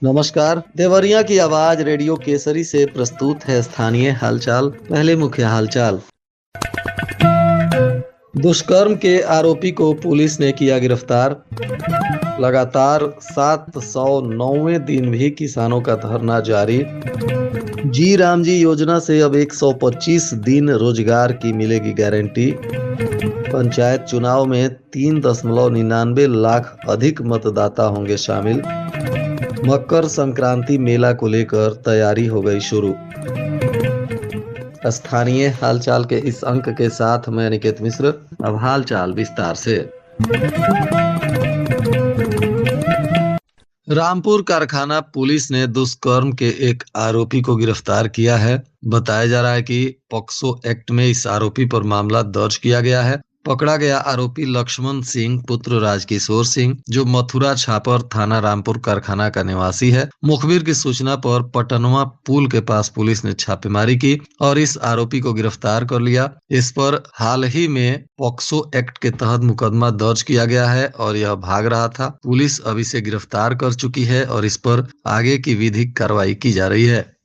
नमस्कार। देवरिया की आवाज रेडियो केसरी से प्रस्तुत है स्थानीय हालचाल। पहले मुख्य हालचाल। दुष्कर्म के आरोपी को पुलिस ने किया गिरफ्तार। लगातार 709वें दिन भी किसानों का धरना जारी। जी राम जी योजना से अब 125 दिन रोजगार की मिलेगी गारंटी। पंचायत चुनाव में 3.99 लाख अधिक मतदाता होंगे शामिल। मकर संक्रांति मेला को लेकर तैयारी हो गई शुरू। स्थानीय हालचाल के इस अंक के साथ मैं निकेत मिश्र। अब हालचाल विस्तार से। रामपुर कारखाना पुलिस ने दुष्कर्म के एक आरोपी को गिरफ्तार किया है। बताया जा रहा है कि पॉक्सो एक्ट में इस आरोपी पर मामला दर्ज किया गया है। पकड़ा गया आरोपी लक्ष्मण सिंह पुत्र राजकिशोर सिंह, जो मथुरा छापर थाना रामपुर कारखाना का निवासी है। मुखबिर की सूचना पर पटनवा पुल के पास पुलिस ने छापेमारी की और इस आरोपी को गिरफ्तार कर लिया। इस पर हाल ही में पॉक्सो एक्ट के तहत मुकदमा दर्ज किया गया है और यह भाग रहा था। पुलिस अब इसे गिरफ्तार कर चुकी है और इस पर आगे की विधिक कार्रवाई की जा रही है।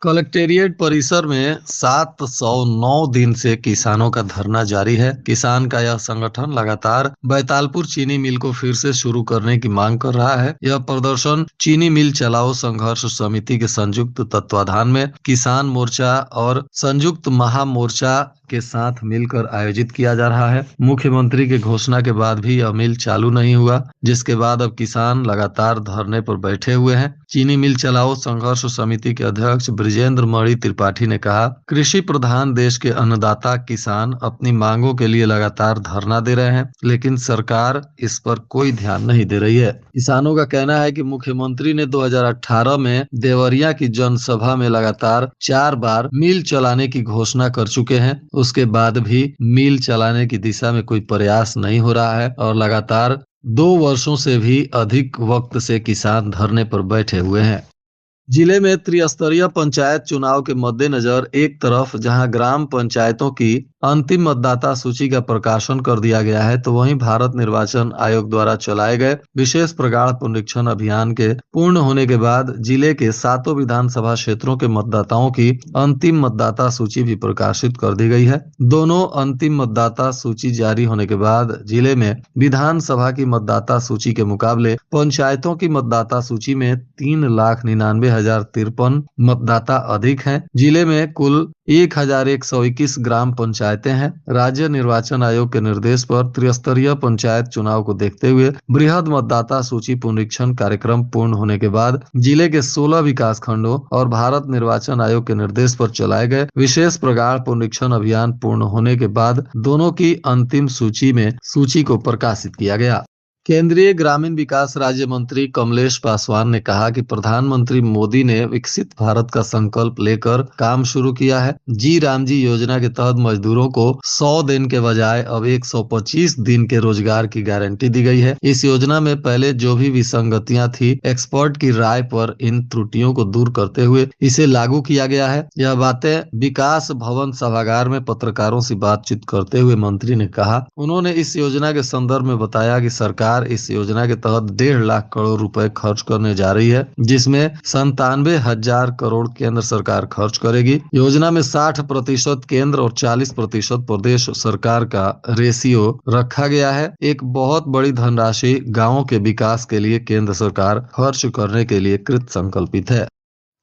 कलेक्टेरिएट परिसर में 709 दिन से किसानों का धरना जारी है। किसान का यह संगठन लगातार बैतालपुर चीनी मिल को फिर से शुरू करने की मांग कर रहा है। यह प्रदर्शन चीनी मिल चलाओ संघर्ष समिति के संयुक्त तत्वाधान में किसान मोर्चा और संयुक्त महामोर्चा के साथ मिलकर आयोजित किया जा रहा है। मुख्यमंत्री की घोषणा के बाद भी यह मिल चालू नहीं हुआ, जिसके बाद अब किसान लगातार धरने पर बैठे हुए हैं। चीनी मिल चलाओ संघर्ष समिति के अध्यक्ष ब्रिजेंद्र मणि त्रिपाठी ने कहा, कृषि प्रधान देश के अन्नदाता किसान अपनी मांगों के लिए लगातार धरना दे रहे हैं, लेकिन सरकार इस पर कोई ध्यान नहीं दे रही है। किसानों का कहना है कि मुख्यमंत्री ने 2018 में देवरिया की जनसभा में लगातार 4 बार मिल चलाने की घोषणा कर चुके हैं। उसके बाद भी मिल चलाने की दिशा में कोई प्रयास नहीं हो रहा है और लगातार 2 वर्षों से भी अधिक वक्त से किसान धरने पर बैठे हुए हैं। जिले में त्रिस्तरीय पंचायत चुनाव के मद्देनजर एक तरफ जहां ग्राम पंचायतों की अंतिम मतदाता सूची का प्रकाशन कर दिया गया है, तो वहीं भारत निर्वाचन आयोग द्वारा चलाए गए विशेष प्रगाढ़ पुनरीक्षण अभियान के पूर्ण होने के बाद जिले के 7 विधानसभा क्षेत्रों के मतदाताओं की अंतिम मतदाता सूची भी प्रकाशित कर दी गई है। दोनों अंतिम मतदाता सूची जारी होने के बाद जिले में विधानसभा की मतदाता सूची के मुकाबले पंचायतों की मतदाता सूची में 3,99,053 मतदाता अधिक हैं। जिले में कुल 1,121 ग्राम पंचायतें हैं। राज्य निर्वाचन आयोग के निर्देश पर त्रिस्तरीय पंचायत चुनाव को देखते हुए बृहद मतदाता सूची पुनरीक्षण कार्यक्रम पूर्ण होने के बाद जिले के 16 विकास खंडों और भारत निर्वाचन आयोग के निर्देश पर चलाए गए विशेष प्रगाढ़ पुनरीक्षण अभियान पूर्ण होने के बाद दोनों की अंतिम सूची को प्रकाशित किया गया। केंद्रीय ग्रामीण विकास राज्य मंत्री कमलेश पासवान ने कहा कि प्रधानमंत्री मोदी ने विकसित भारत का संकल्प लेकर काम शुरू किया है। जी राम जी योजना के तहत मजदूरों को 100 दिन के बजाय अब 125 दिन के रोजगार की गारंटी दी गई है। इस योजना में पहले जो भी विसंगतियां थी, एक्सपर्ट की राय पर इन त्रुटियों को दूर करते हुए इसे लागू किया गया है। यह बातें विकास भवन सभागार में पत्रकारों से बातचीत करते हुए मंत्री ने कहा। उन्होंने इस योजना के संदर्भ में बताया कि सरकार इस योजना के तहत 1.5 लाख करोड़ रुपए खर्च करने जा रही है, जिसमें 97,000 करोड़ केंद्र सरकार खर्च करेगी। योजना में 60% केंद्र और 40% प्रदेश सरकार का रेशियो रखा गया है। एक बहुत बड़ी धनराशि गांवों के विकास के लिए केंद्र सरकार खर्च करने के लिए कृत संकल्पित है।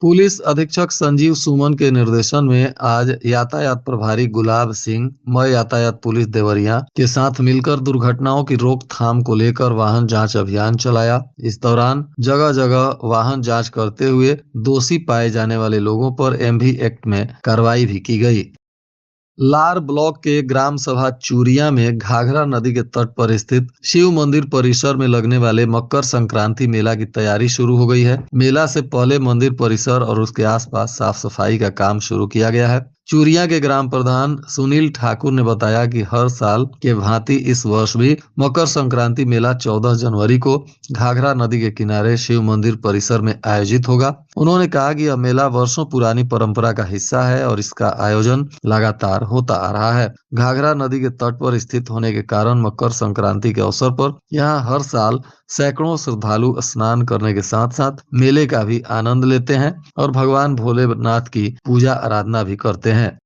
पुलिस अधीक्षक संजीव सुमन के निर्देशन में आज यातायात प्रभारी गुलाब सिंह मय यातायात पुलिस देवरिया के साथ मिलकर दुर्घटनाओं की रोकथाम को लेकर वाहन जांच अभियान चलाया। इस दौरान जगह जगह वाहन जांच करते हुए दोषी पाए जाने वाले लोगों पर एमवी एक्ट में कार्रवाई भी की गई। लार ब्लॉक के ग्राम सभा चूरिया में घाघरा नदी के तट पर स्थित शिव मंदिर परिसर में लगने वाले मकर संक्रांति मेला की तैयारी शुरू हो गई है। मेला से पहले मंदिर परिसर और उसके आसपास साफ सफाई का काम शुरू किया गया है। चूरिया के ग्राम प्रधान सुनील ठाकुर ने बताया कि हर साल के भांति इस वर्ष भी मकर संक्रांति मेला 14 जनवरी को घाघरा नदी के किनारे शिव मंदिर परिसर में आयोजित होगा। उन्होंने कहा कि यह मेला वर्षों पुरानी परंपरा का हिस्सा है और इसका आयोजन लगातार होता आ रहा है। घाघरा नदी के तट पर स्थित होने के कारण मकर संक्रांति के अवसर पर यहाँ हर साल सैकड़ों श्रद्धालु स्नान करने के साथ साथ मेले का भी आनंद लेते हैं और भगवान भोलेनाथ की पूजा आराधना भी करते हैं।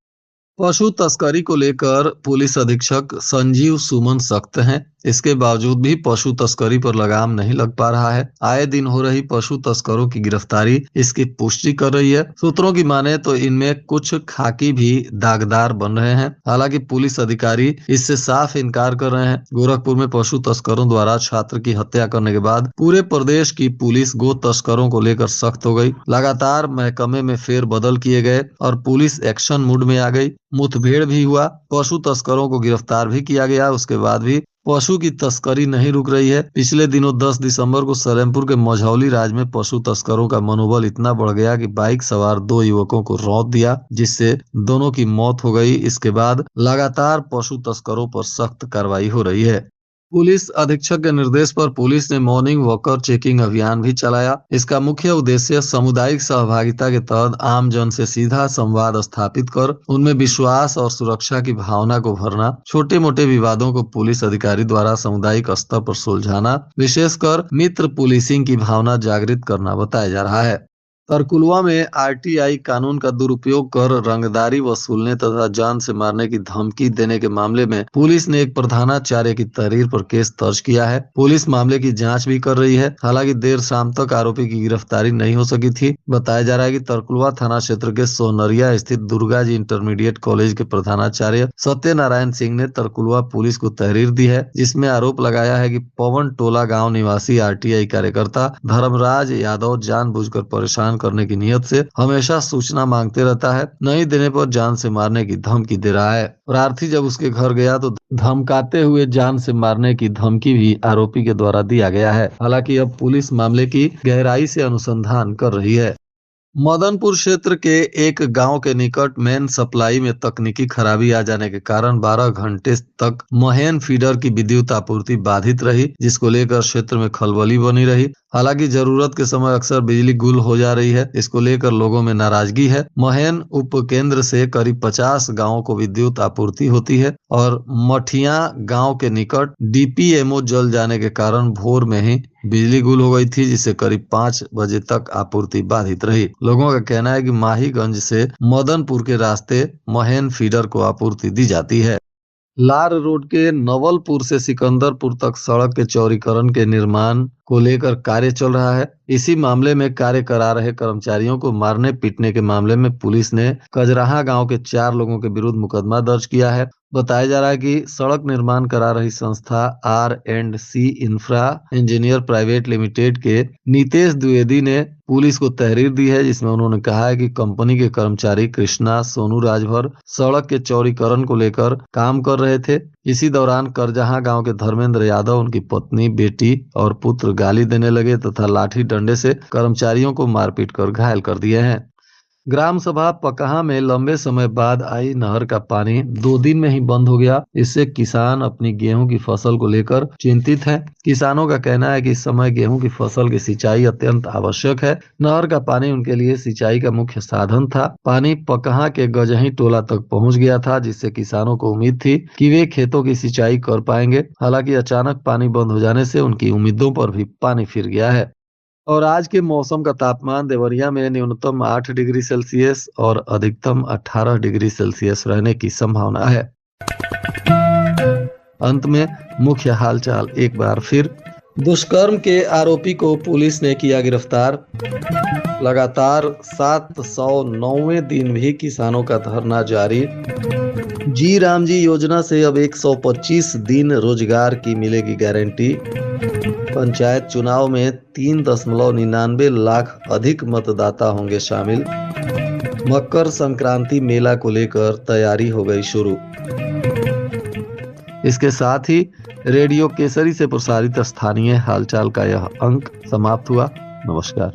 पशु तस्करी को लेकर पुलिस अधीक्षक संजीव सुमन सख्त हैं। इसके बावजूद भी पशु तस्करी पर लगाम नहीं लग पा रहा है। आए दिन हो रही पशु तस्करों की गिरफ्तारी इसकी पुष्टि कर रही है। सूत्रों की माने तो इनमें कुछ खाकी भी दागदार बन रहे हैं। हालांकि पुलिस अधिकारी इससे साफ इनकार कर रहे हैं। गोरखपुर में पशु तस्करों द्वारा छात्र की हत्या करने के बाद पूरे प्रदेश की पुलिस गो तस्करों को लेकर सख्त हो गई। लगातार महकमे में फेर बदल किए गए और पुलिस एक्शन मूड में आ गई। मुठभेड़ भी हुआ, पशु तस्करों को गिरफ्तार भी किया गया। उसके बाद भी पशु की तस्करी नहीं रुक रही है। पिछले दिनों 10 दिसंबर को सलेमपुर के मझौली राज में पशु तस्करों का मनोबल इतना बढ़ गया कि बाइक सवार 2 युवकों को रौंद दिया, जिससे दोनों की मौत हो गई। इसके बाद लगातार पशु तस्करों पर सख्त कार्रवाई हो रही है। पुलिस अधीक्षक के निर्देश पर पुलिस ने मॉर्निंग वॉकर चेकिंग अभियान भी चलाया। इसका मुख्य उद्देश्य सामुदायिक सहभागिता के तहत आम जन से सीधा संवाद स्थापित कर उनमें विश्वास और सुरक्षा की भावना को भरना, छोटे मोटे विवादों को पुलिस अधिकारी द्वारा सामुदायिक स्तर पर सुलझाना, विशेषकर मित्र पुलिसिंग की भावना जागृत करना बताया जा रहा है। तरकुलवा में आरटीआई कानून का दुरुपयोग कर रंगदारी वसूलने तथा जान से मारने की धमकी देने के मामले में पुलिस ने एक प्रधानाचार्य की तहरीर पर केस दर्ज किया है। पुलिस मामले की जांच भी कर रही है। हालांकि देर शाम तक आरोपी की गिरफ्तारी नहीं हो सकी थी। बताया जा रहा है कि तरकुलवा थाना क्षेत्र के सोनरिया स्थित दुर्गा जी इंटरमीडिएट कॉलेज के प्रधानाचार्य सत्यनारायण सिंह ने तरकुलवा पुलिस को तहरीर दी है, जिसमें आरोप लगाया है कि पवन टोला गाँव निवासी आरटीआई कार्यकर्ता धर्मराज यादव जानबूझकर परेशान करने की नियत से हमेशा सूचना मांगते रहता है, नहीं देने पर जान से मारने की धमकी दे रहा है। प्रार्थी जब उसके घर गया तो धमकाते हुए जान से मारने की धमकी भी आरोपी के द्वारा दिया गया है। हालांकि अब पुलिस मामले की गहराई से अनुसंधान कर रही है। मदनपुर क्षेत्र के एक गांव के निकट मेन सप्लाई में तकनीकी खराबी आ जाने के कारण 12 घंटे तक महेन फीडर की विद्युत आपूर्ति बाधित रही, जिसको लेकर क्षेत्र में खलबली बनी रही। हालांकि जरूरत के समय अक्सर बिजली गुल हो जा रही है। इसको लेकर लोगों में नाराजगी है। महेन उप केंद्र से करीब 50 गांवों को विद्युत आपूर्ति होती है और मठिया गांव के निकट डीपीएमओ जल जाने के कारण भोर में ही बिजली गुल हो गई थी, जिससे करीब 5 बजे तक आपूर्ति बाधित रही। लोगों का कहना है कि माहीगंज से मदनपुर के रास्ते महेन फीडर को आपूर्ति दी जाती है। लार रोड के नवलपुर से सिकंदरपुर तक सड़क के चौड़ीकरण के निर्माण को लेकर कार्य चल रहा है। इसी मामले में कार्य करा रहे कर्मचारियों को मारने पीटने के मामले में पुलिस ने कजराहा गांव के 4 लोगों के विरुद्ध मुकदमा दर्ज किया है। बताया जा रहा है कि सड़क निर्माण करा रही संस्था R&C infra engineer private limited के नीतेश द्विवेदी ने पुलिस को तहरीर दी है, जिसमें उन्होंने कहा है कि कंपनी के कर्मचारी कृष्णा सोनू राजभर सड़क के चौड़ीकरण को लेकर काम कर रहे थे। इसी दौरान करजहा गांव के धर्मेंद्र यादव, उनकी पत्नी, बेटी और पुत्र गाली देने लगे तथा लाठी डंडे से कर्मचारियों को मारपीट कर घायल कर दिए हैं। ग्राम सभा पकहा में लंबे समय बाद आई नहर का पानी 2 दिन में ही बंद हो गया। इससे किसान अपनी गेहूं की फसल को लेकर चिंतित हैं। किसानों का कहना है कि इस समय गेहूं की फसल की सिंचाई अत्यंत आवश्यक है। नहर का पानी उनके लिए सिंचाई का मुख्य साधन था। पानी पकहा के गजही टोला तक पहुंच गया था, जिससे किसानों को उम्मीद थी कि वे खेतों की सिंचाई कर पाएंगे। हालांकि अचानक पानी बंद हो जाने से उनकी उम्मीदों पर भी पानी फिर गया है। और आज के मौसम का तापमान देवरिया में न्यूनतम 8 डिग्री सेल्सियस और अधिकतम 18 डिग्री सेल्सियस रहने की संभावना है। अंत में मुख्य हालचाल एक बार फिर। दुष्कर्म के आरोपी को पुलिस ने किया गिरफ्तार। लगातार 709वें दिन भी किसानों का धरना जारी। जी राम जी योजना से अब 125 दिन रोजगार की मिलेगी गारंटी। पंचायत चुनाव में 3.99 लाख अधिक मतदाता होंगे शामिल। मकर संक्रांति मेला को लेकर तैयारी हो गई शुरू। इसके साथ ही रेडियो केसरी से प्रसारित स्थानीय हालचाल का यह अंक समाप्त हुआ। नमस्कार।